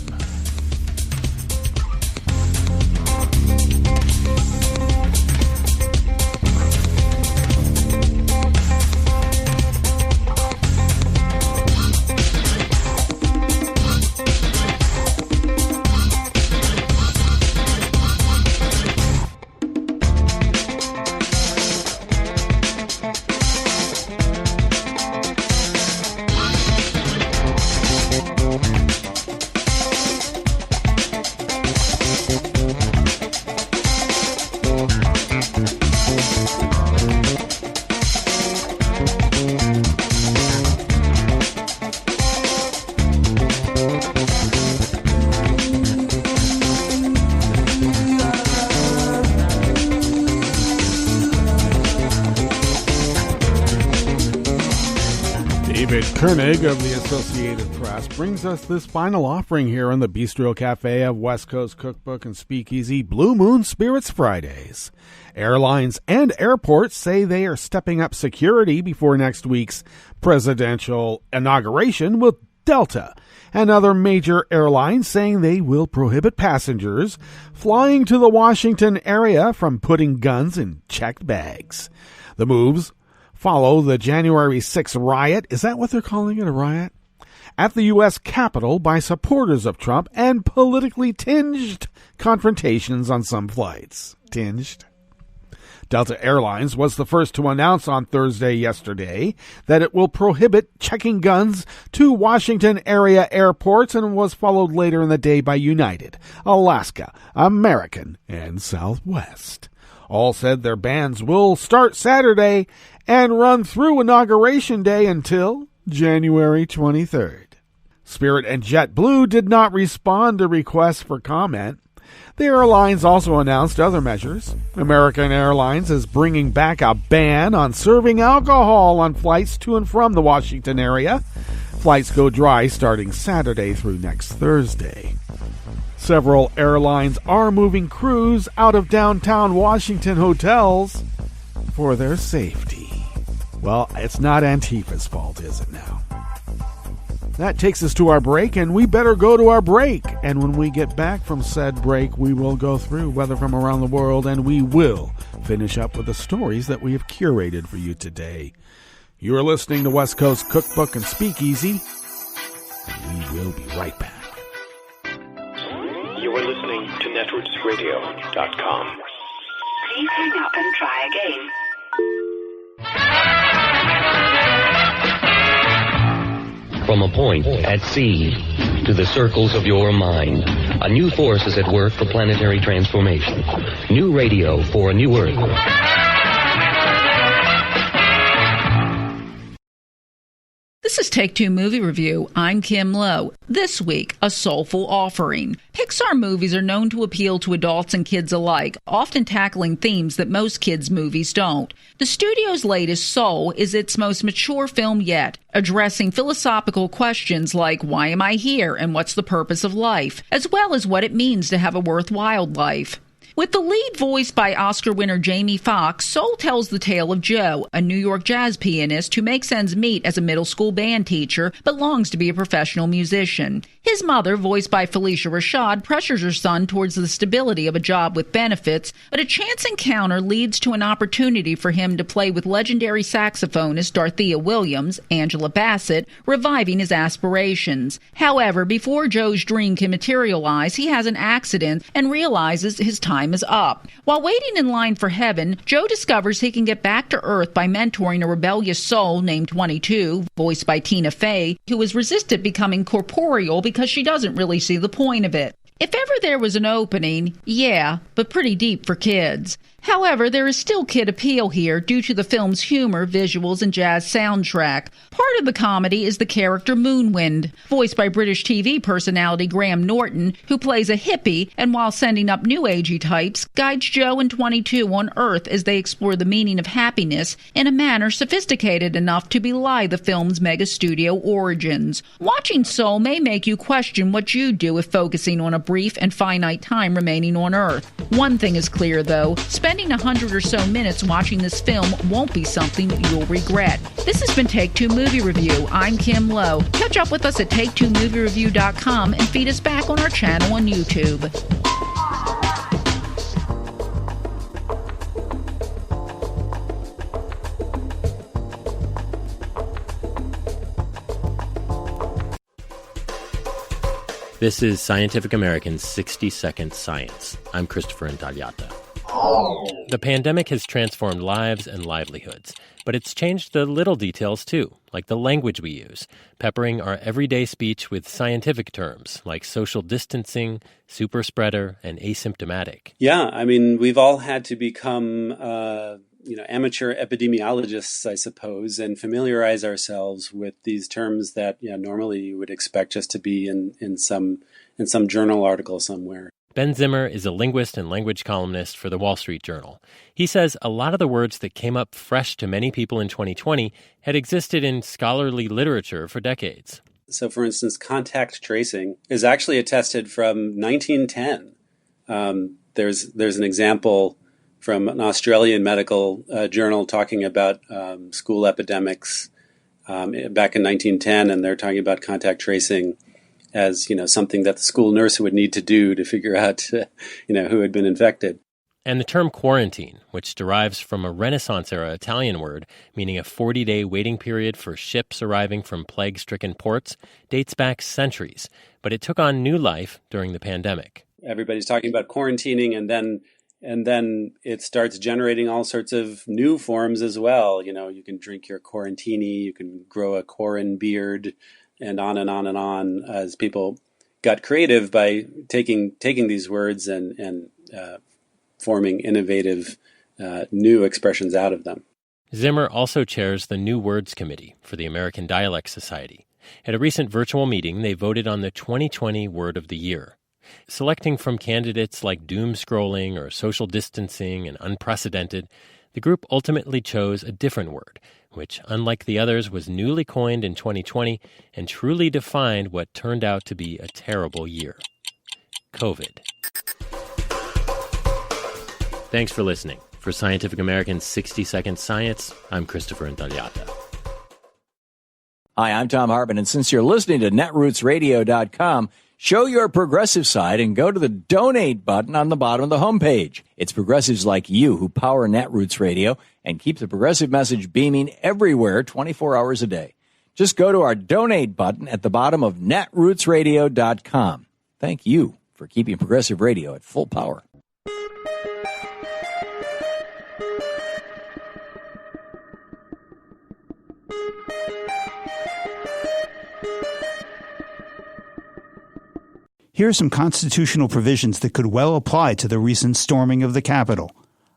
Koenig of the Associated Press brings us this final offering here on the Bistro Cafe of West Coast Cookbook and Speakeasy Blue Moon Spirits Fridays. Airlines and airports say they are stepping up security before next week's presidential inauguration, with Delta and other major airlines saying they will prohibit passengers flying to the Washington area from putting guns in checked bags. The moves follow the January 6th riot. Is that what they're calling it, a riot? At the U.S. Capitol by supporters of Trump and politically tinged confrontations on some flights. Tinged. Delta Airlines was the first to announce on Thursday yesterday that it will prohibit checking guns to Washington area airports, and was followed later in the day by United, Alaska, American, and Southwest. All said their bans will start Saturday and run through Inauguration Day until January 23rd. Spirit and JetBlue did not respond to requests for comment. The airlines also announced other measures. American Airlines is bringing back a ban on serving alcohol on flights to and from the Washington area. Flights go dry starting Saturday through next Thursday. Several airlines are moving crews out of downtown Washington hotels for their safety. Well, it's not Antifa's fault, is it now? That takes us to our break, and we better go to our break. And when we get back from said break, we will go through weather from around the world, and we will finish up with the stories that we have curated for you today. You are listening to West Coast Cookbook and Speakeasy, and we will be right back. You are listening to netrootsradio.com. Please hang up and try again. From a point at sea to the circles of your mind, a new force is at work for planetary transformation. New radio for a new Earth. This is Take Two Movie Review. I'm Kim Lowe. This week, A Soulful Offering. Pixar movies are known to appeal to adults and kids alike, often tackling themes that most kids' movies don't. The studio's latest, Soul, is its most mature film yet, addressing philosophical questions like why am I here and what's the purpose of life, as well as what it means to have a worthwhile life. With the lead voiced by Oscar winner Jamie Foxx, Soul tells the tale of Joe, a New York jazz pianist who makes ends meet as a middle school band teacher but longs to be a professional musician. His mother, voiced by Felicia Rashad, pressures her son towards the stability of a job with benefits, but a chance encounter leads to an opportunity for him to play with legendary saxophonist Dorothea Williams, Angela Bassett, reviving his aspirations. However, before Joe's dream can materialize, he has an accident and realizes his time is up. While waiting in line for heaven, Joe discovers he can get back to Earth by mentoring a rebellious soul named 22, voiced by Tina Fey, who has resisted becoming corporeal because she doesn't really see the point of it. If ever there was an opening, yeah, but pretty deep for kids. However, there is still kid appeal here due to the film's humor, visuals, and jazz soundtrack. Part of the comedy is the character Moonwind, voiced by British TV personality Graham Norton, who plays a hippie and, while sending up new agey types, guides Joe and 22 on Earth as they explore the meaning of happiness in a manner sophisticated enough to belie the film's mega studio origins. Watching Soul may make you question what you'd do if focusing on a brief and finite time remaining on Earth. One thing is clear, though. Spending 100 or so minutes watching this film won't be something you'll regret. This has been Take Two Movie Review. I'm Kim Lowe. Catch up with us at take2moviereview.com and feed us back on our channel on YouTube. This is Scientific American's 60-Second Science. I'm Christopher Intagliata. The pandemic has transformed lives and livelihoods, but it's changed the little details too, like the language we use, peppering our everyday speech with scientific terms like social distancing, super spreader, and asymptomatic. Yeah, I mean, we've all had to become amateur epidemiologists, I suppose, and familiarize ourselves with these terms that normally you would expect just to be in some journal article somewhere. Ben Zimmer is a linguist and language columnist for the Wall Street Journal. He says a lot of the words that came up fresh to many people in 2020 had existed in scholarly literature for decades. So, for instance, contact tracing is actually attested from 1910. There's an example from an Australian medical journal talking about school epidemics back in 1910, and they're talking about contact tracing as something that the school nurse would need to do to figure out who had been infected. And the term quarantine, which derives from a Renaissance-era Italian word meaning a 40-day waiting period for ships arriving from plague-stricken ports, dates back centuries, but it took on new life during the pandemic. Everybody's talking about quarantining, and then it starts generating all sorts of new forms as well. You can drink your quarantini, you can grow a quaran beard, and on and on and on, as people got creative by taking these words and forming innovative new expressions out of them. Zimmer also chairs the New Words Committee for the American Dialect Society. At a recent virtual meeting, they voted on the 2020 Word of the Year. Selecting from candidates like doom scrolling or social distancing and unprecedented, the group ultimately chose a different word, which, unlike the others, was newly coined in 2020 and truly defined what turned out to be a terrible year: COVID. Thanks for listening. For Scientific American's 60-Second Science, I'm Christopher Intagliata. Hi, I'm Tom Hartman, and since you're listening to netrootsradio.com, show your progressive side and go to the donate button on the bottom of the homepage. It's progressives like you who power Netroots Radio and keep the progressive message beaming everywhere 24 hours a day. Just go to our donate button at the bottom of netrootsradio.com. Thank you for keeping progressive radio at full power. Here are some constitutional provisions that could well apply to the recent storming of the Capitol.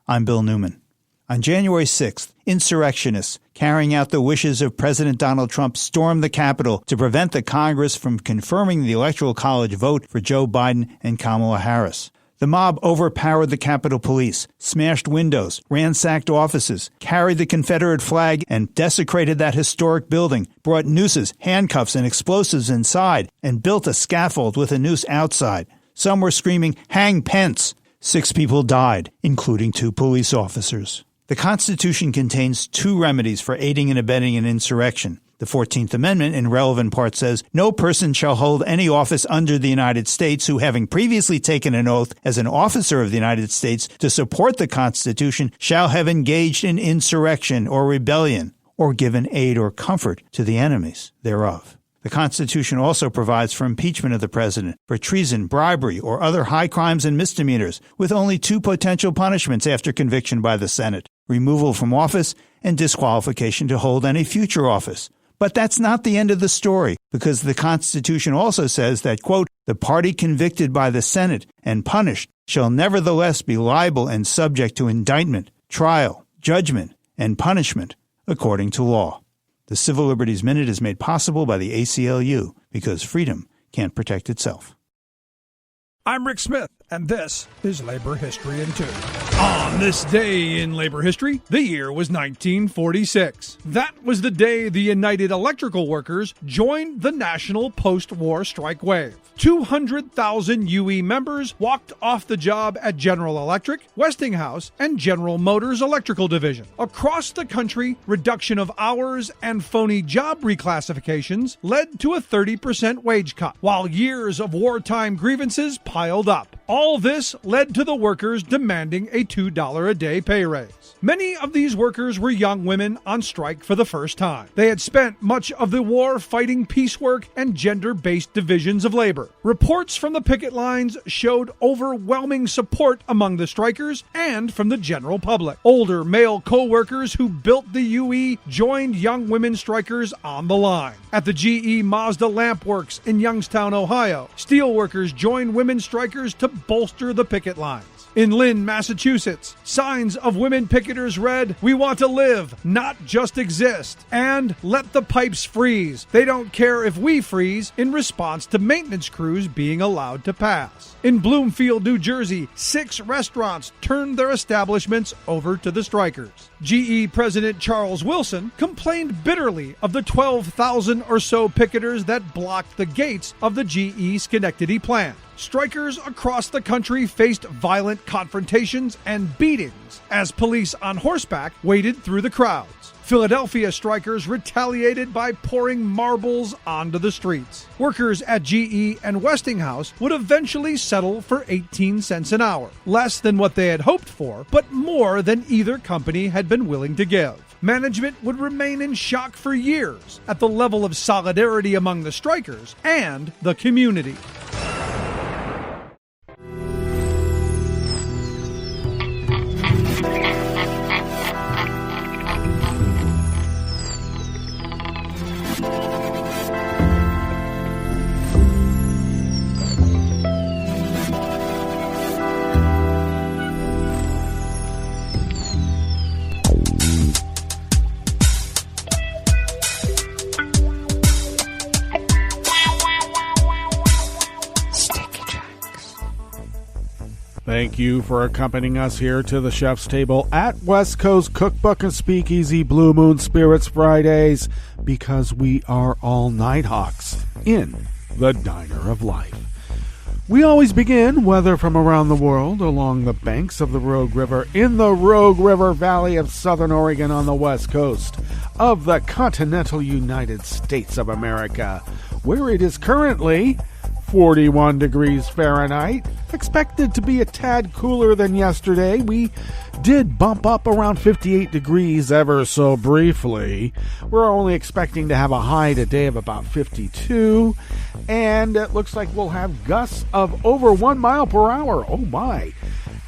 I'm Bill Newman. On January 6th, insurrectionists carrying out the wishes of President Donald Trump stormed the Capitol to prevent the Congress from confirming the Electoral College vote for Joe Biden and Kamala Harris. The mob overpowered the Capitol Police, smashed windows, ransacked offices, carried the Confederate flag, and desecrated that historic building, brought nooses, handcuffs, and explosives inside, and built a scaffold with a noose outside. Some were screaming, "Hang Pence!" 6 people died, including 2 police officers. The Constitution contains 2 remedies for aiding and abetting an insurrection. The 14th Amendment, in relevant part, says, "No person shall hold any office under the United States who, having previously taken an oath as an officer of the United States to support the Constitution, shall have engaged in insurrection or rebellion, or given aid or comfort to the enemies thereof." The Constitution also provides for impeachment of the president for treason, bribery, or other high crimes and misdemeanors, with only 2 potential punishments after conviction by the Senate: removal from office and disqualification to hold any future office. But that's not the end of the story, because the Constitution also says that, quote, The party convicted by the Senate and punished shall nevertheless be liable and subject to indictment, trial, judgment, and punishment according to law. The Civil Liberties Minute is made possible by the ACLU because freedom can't protect itself. I'm Rick Smith, and this is Labor History in 2. On this day in labor history, the year was 1946. That was the day the United Electrical Workers joined the national post-war strike wave. 200,000 UE members walked off the job at General Electric, Westinghouse, and General Motors Electrical Division. Across the country, reduction of hours and phony job reclassifications led to a 30% wage cut, while years of wartime grievances piled up. All this led to the workers demanding a $2 a day pay raise. Many of these workers were young women on strike for the first time. They had spent much of the war fighting piecework and gender-based divisions of labor. Reports from the picket lines showed overwhelming support among the strikers and from the general public. Older male co-workers who built the UE joined young women strikers on the line. At the GE Mazda Lamp Works in Youngstown, Ohio, steelworkers joined women strikers to bolster the picket lines. In Lynn, Massachusetts, signs of women picketers read, "We want to live, not just exist," and "Let the pipes freeze. They don't care if we freeze," in response to maintenance crews being allowed to pass. In Bloomfield, New Jersey, 6 restaurants turned their establishments over to the strikers. GE President Charles Wilson complained bitterly of the 12,000 or so picketers that blocked the gates of the GE Schenectady plant. Strikers across the country faced violent confrontations and beatings as police on horseback waded through the crowds. Philadelphia strikers retaliated by pouring marbles onto the streets. Workers at GE and Westinghouse would eventually settle for 18 cents an hour, less than what they had hoped for, but more than either company had been willing to give. Management would remain in shock for years at the level of solidarity among the strikers and the community. Thank you for accompanying us here to the Chef's Table at West Coast Cookbook and Speakeasy Blue Moon Spirits Fridays, because we are all Nighthawks in the Diner of Life. We always begin, whether from around the world, along the banks of the Rogue River, in the Rogue River Valley of Southern Oregon on the west coast of the continental United States of America, where it is currently 41 degrees Fahrenheit, expected to be a tad cooler than yesterday. We did bump up around 58 degrees ever so briefly. We're only expecting to have a high today of about 52, and it looks like we'll have gusts of over 1 mile per hour. Oh my.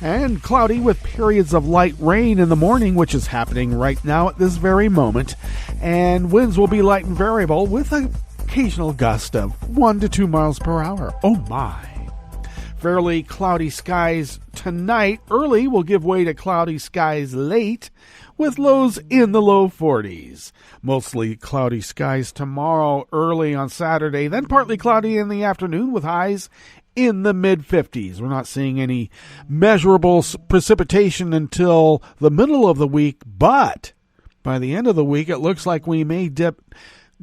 And cloudy with periods of light rain in the morning, which is happening right now at this very moment. And winds will be light and variable with an occasional gust of 1 to 2 miles per hour. Oh my. Fairly cloudy skies tonight. Early will give way to cloudy skies late, with lows in the low 40s. Mostly cloudy skies tomorrow early on Saturday, then partly cloudy in the afternoon with highs in the mid-50s. We're not seeing any measurable precipitation until the middle of the week, but by the end of the week, it looks like we may dip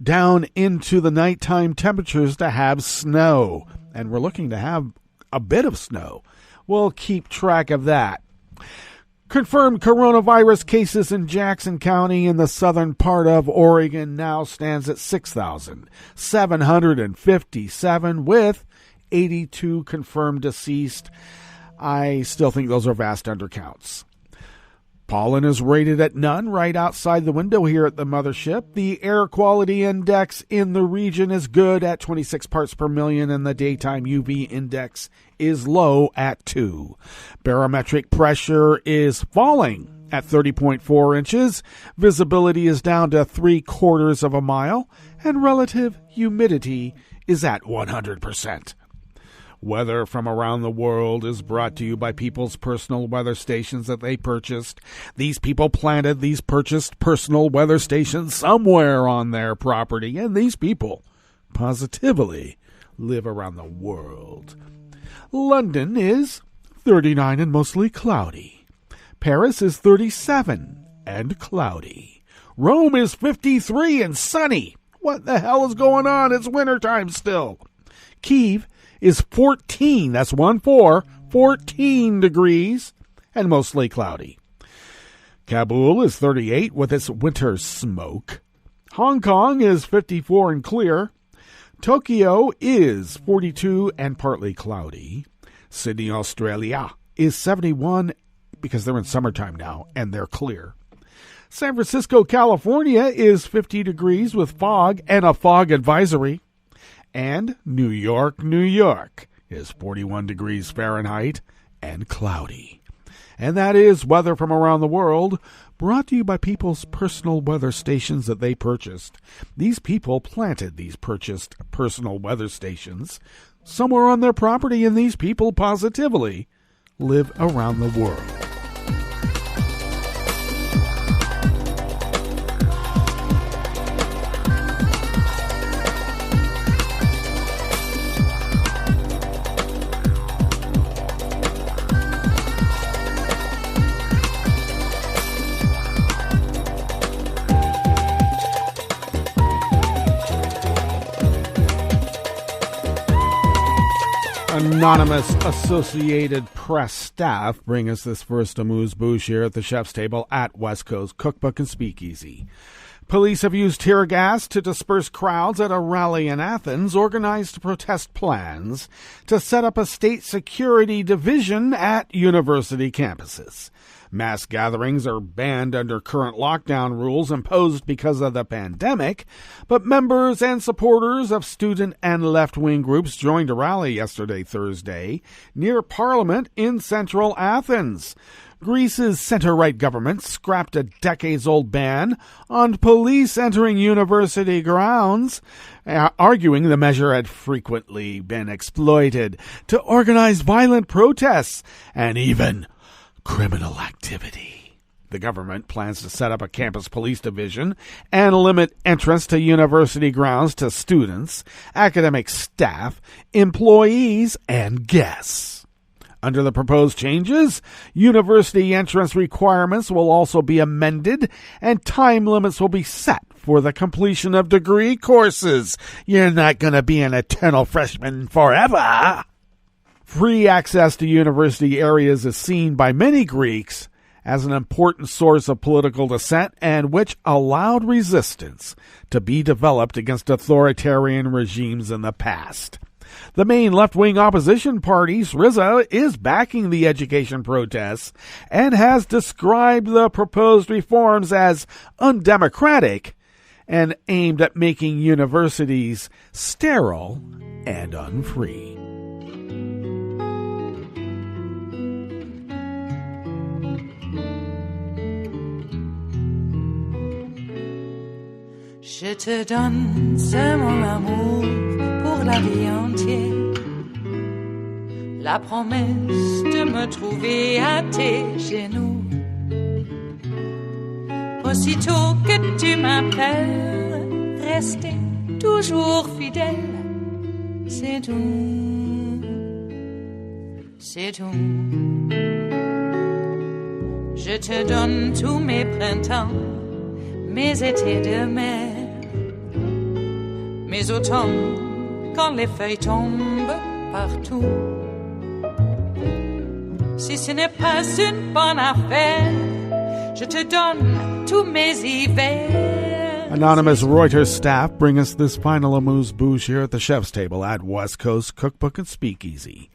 down into the nighttime temperatures to have snow, and we're looking to have a bit of snow. We'll keep track of that. Confirmed coronavirus cases in Jackson County in the southern part of Oregon now stands at 6,757 with 82 confirmed deceased. I still think those are vast undercounts. Pollen is rated at none right outside the window here at the mothership. The air quality index in the region is good at 26 parts per million, and the daytime UV index is low at 2. Barometric pressure is falling at 30.4 inches. Visibility is down to 3/4 of a mile, and relative humidity is at 100%. Weather from around the world is brought to you by people's personal weather stations that they purchased. These people planted these purchased personal weather stations somewhere on their property, and these people positively live around the world. London is 39 and mostly cloudy. Paris is 37 and cloudy. Rome is 53 and sunny. What the hell is going on? It's wintertime still. Kyiv is 14, that's 14 degrees and mostly cloudy. Kabul is 38 with its winter smoke. Hong Kong is 54 and clear. Tokyo is 42 and partly cloudy. Sydney, Australia is 71 because they're in summertime now and they're clear. San Francisco, California is 50 degrees with fog and a fog advisory. And New York is 41 degrees Fahrenheit and cloudy. And that is weather from around the world, brought to you by people's personal weather stations that they purchased. These people planted these purchased personal weather stations somewhere on their property, and these people positively live around the world. Anonymous Associated Press staff bring us this first amuse-bouche here at the chef's table at West Coast Cookbook and Speakeasy. Police have used tear gas to disperse crowds at a rally in Athens organized to protest plans to set up a state security division at university campuses. Mass gatherings are banned under current lockdown rules imposed because of the pandemic, but members and supporters of student and left-wing groups joined a rally yesterday, Thursday, near Parliament in central Athens. Greece's center-right government scrapped a decades-old ban on police entering university grounds, arguing the measure had frequently been exploited to organize violent protests and even criminal activity. The government plans to set up a campus police division and limit entrance to university grounds to students, academic staff, employees, and guests. Under the proposed changes, university entrance requirements will also be amended and time limits will be set for the completion of degree courses. You're not going to be an eternal freshman forever. Free access to university areas is seen by many Greeks as an important source of political dissent and which allowed resistance to be developed against authoritarian regimes in the past. The main left-wing opposition party, Syriza, is backing the education protests and has described the proposed reforms as undemocratic and aimed at making universities sterile and unfree. Je te donne, c'est mon amour pour la vie entière. La promesse de me trouver à tes genoux. Aussitôt que tu m'appelles, rester toujours fidèle. C'est tout, c'est tout. Je te donne tous mes printemps, mes étés de mer. Mais automne, quand les feuilles tombent partout, si ce n'est pas une bonne affaire, je te donne tous mes hivers. Anonymous Reuters staff bring us this final amuse-bouche here at the chef's table at West Coast Cookbook and Speakeasy.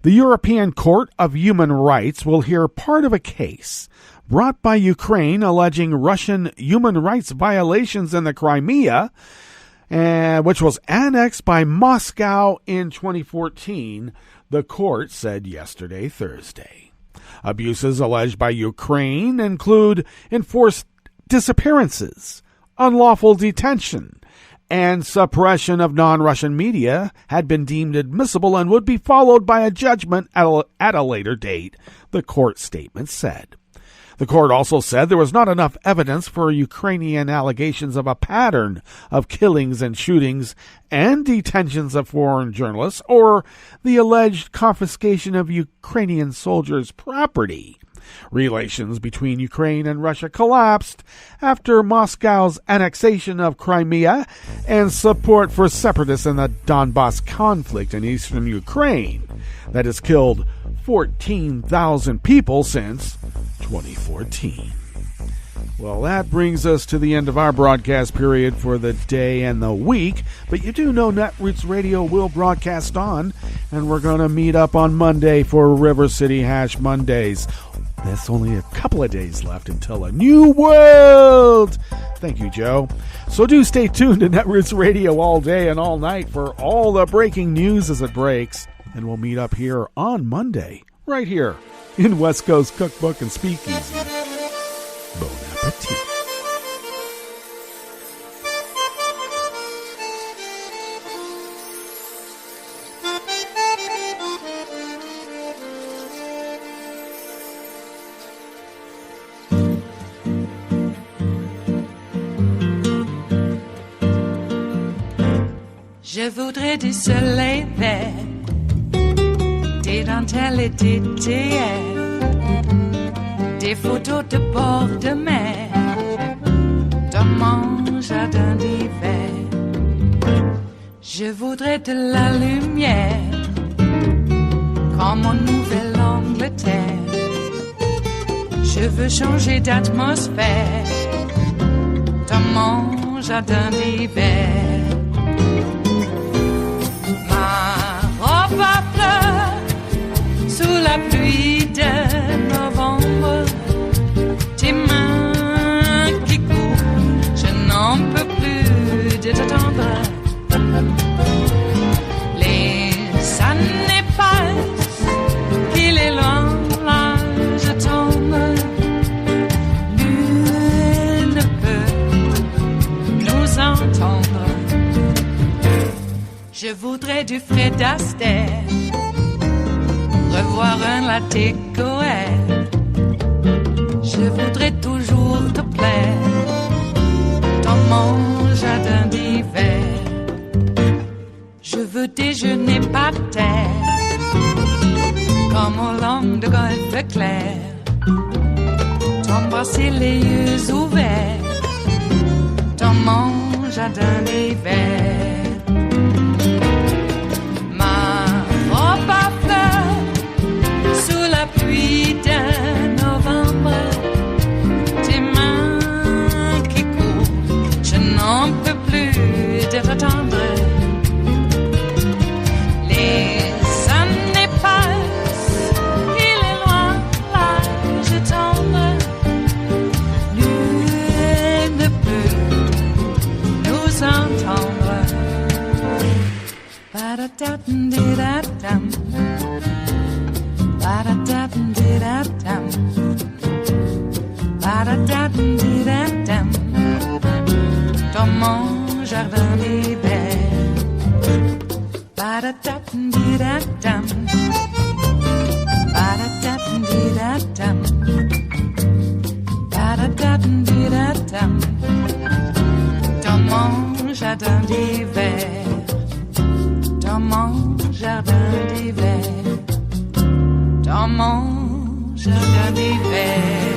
The European Court of Human Rights will hear part of a case brought by Ukraine alleging Russian human rights violations in the Crimea, which was annexed by Moscow in 2014, the court said yesterday, Thursday. Abuses alleged by Ukraine include enforced disappearances, unlawful detention, and suppression of non-Russian media had been deemed admissible and would be followed by a judgment at a later date, the court statement said. The court also said there was not enough evidence for Ukrainian allegations of a pattern of killings and shootings and detentions of foreign journalists or the alleged confiscation of Ukrainian soldiers' property. Relations between Ukraine and Russia collapsed after Moscow's annexation of Crimea and support for separatists in the Donbas conflict in eastern Ukraine that has killed 14,000 people since 2014. Well, that brings us to the end of our broadcast period for the day and the week, but you do know Netroots Radio will broadcast on, and we're going to meet up on Monday for River City Hash Mondays. There's only a couple of days left until a new world. Thank you, Joe. So do stay tuned to Netroots Radio all day and all night for all the breaking news as it breaks, and we'll meet up here on Monday, right here in West Coast Cookbook and Speakeasy. Bon appetit. Je voudrais du soleil vert, des dentelles et des théières, des photos de bord de mer, dans mon jardin d'hiver. Je voudrais de la lumière, comme en Nouvelle-Angleterre. Je veux changer d'atmosphère, dans mon jardin d'hiver. Ma fleur sous la pluie de novembre, tes mains qui courent, je n'en peux plus de t'attendre. Les années passent, qu'il est loin, là je tombe. Nul ne peut nous entendre. Je voudrais du Fred Astaire, revoir un latte Goël. Je voudrais toujours te plaire dans mon jardin d'hiver. Je veux déjeuner par terre, comme au long de golfe clair, t'embrasser les yeux ouverts dans mon jardin d'hiver. Sous la pluie de novembre, tes mains qui courent, je n'en peux plus de t'attendre. Les années passent, il est loin, là je tombe. Nul ne peut nous entendre. Ba-da-da-dum-di-da-dum. Ba-da-da-dum-di-da-dum. Ba-da-da-dum-di-da-dum. Dans mon jardin d'hiver. Ba-da-da-dum-di-da-dum. Ba-da-da-dum-di-da-dum. Ba-da-da-dum-di-da-dum. Dans mon jardin d'hiver. Dans mon jardin d'hiver. Dans mon jardin d'hiver.